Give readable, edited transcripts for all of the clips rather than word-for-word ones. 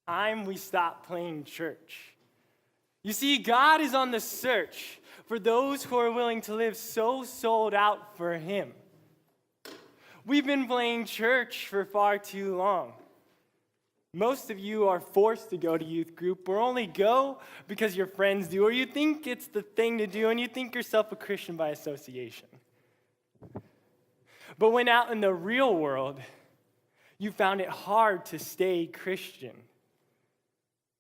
time we stop playing church. You see, God is on the search for those who are willing to live so sold out for Him. We've been playing church for far too long. Most of you are forced to go to youth group, or only go because your friends do, or you think it's the thing to do, and you think yourself a Christian by association. But when out in the real world, you found it hard to stay Christian.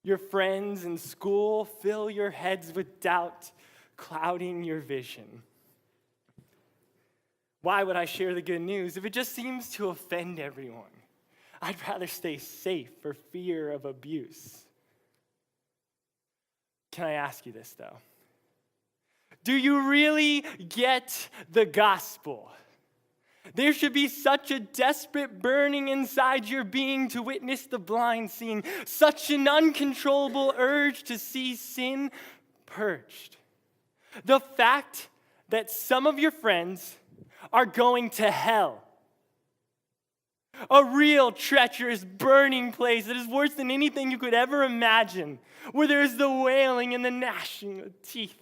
Your friends in school fill your heads with doubt, clouding your vision. Why would I share the good news if it just seems to offend everyone? I'd rather stay safe for fear of abuse. Can I ask you this, though? Do you really get the gospel? There should be such a desperate burning inside your being to witness the blind seeing, such an uncontrollable urge to see sin purged. The fact that some of your friends are going to hell, a real treacherous burning place that is worse than anything you could ever imagine, where there is the wailing and the gnashing of teeth,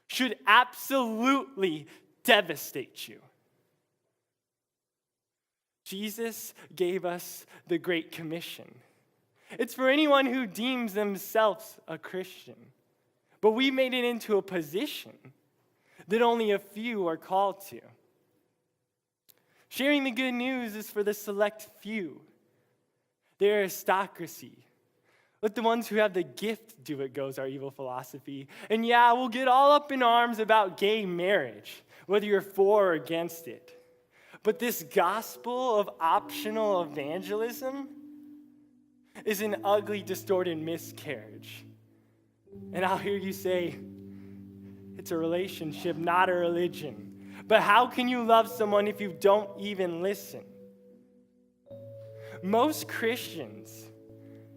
should absolutely devastate you. Jesus gave us the Great Commission. It's for anyone who deems themselves a Christian. But we made it into a position that only a few are called to. Sharing the good news is for the select few, their aristocracy. Let the ones who have the gift do it, goes our evil philosophy. And yeah, we'll get all up in arms about gay marriage, whether you're for or against it. But this gospel of optional evangelism is an ugly, distorted miscarriage. And I'll hear you say, it's a relationship, not a religion. But how can you love someone if you don't even listen? Most Christians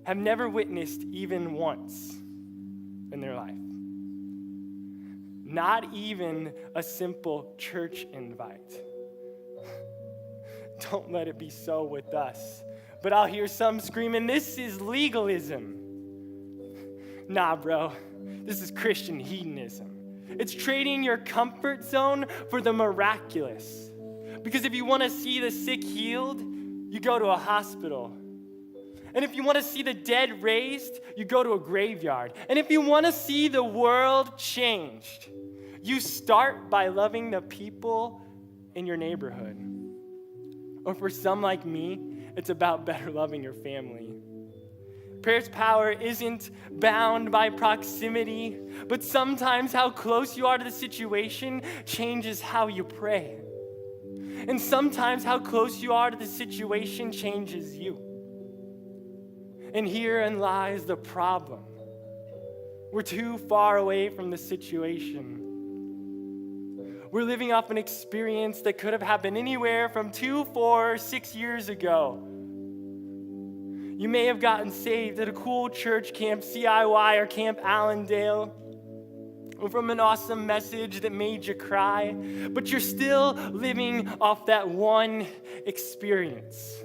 have never witnessed even once in their life. Not even a simple church invite. Don't let it be so with us. But I'll hear some screaming, this is legalism. Nah, bro, this is Christian hedonism. It's trading your comfort zone for the miraculous. Because if you want to see the sick healed, you go to a hospital. And if you want to see the dead raised, you go to a graveyard. And if you want to see the world changed, you start by loving the people in your neighborhood. Or for some like me, it's about better loving your family. Prayer's power isn't bound by proximity, but sometimes how close you are to the situation changes how you pray. And sometimes how close you are to the situation changes you. And herein lies the problem. We're too far away from the situation. We're living off an experience that could have happened anywhere from 2, 4, 6 years ago. You may have gotten saved at a cool church, Camp CIY or Camp Allendale, or from an awesome message that made you cry, but you're still living off that one experience.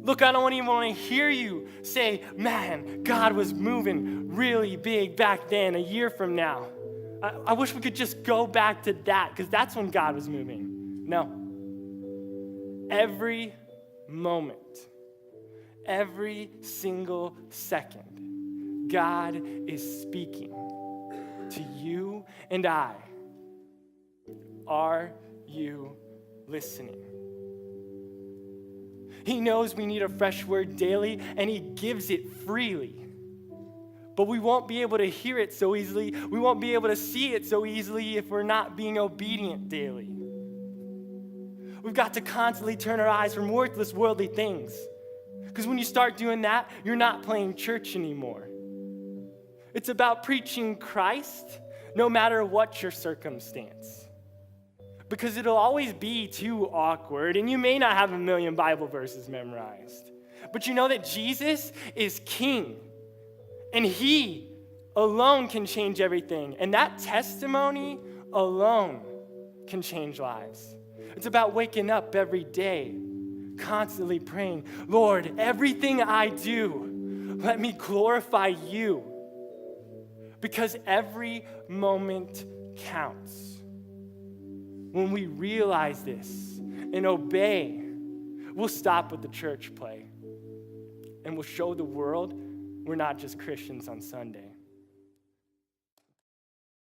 Look, I don't even want to hear you say, man, God was moving really big back then, a year from now. I wish we could just go back to that, because that's when God was moving. No. Every moment, every single second, God is speaking to you and I. Are you listening? He knows we need a fresh word daily, and He gives it freely. But we won't be able to hear it so easily. We won't be able to see it so easily if we're not being obedient daily. We've got to constantly turn our eyes from worthless worldly things. Because when you start doing that, you're not playing church anymore. It's about preaching Christ no matter what your circumstance. Because it'll always be too awkward, and you may not have 1,000,000 Bible verses memorized. But you know that Jesus is King. And He alone can change everything. And that testimony alone can change lives. It's about waking up every day, constantly praying, Lord, everything I do, Let me glorify you. Because every moment counts. When we realize this and obey, we'll stop with the church play. And we'll show the world we're not just Christians on Sunday.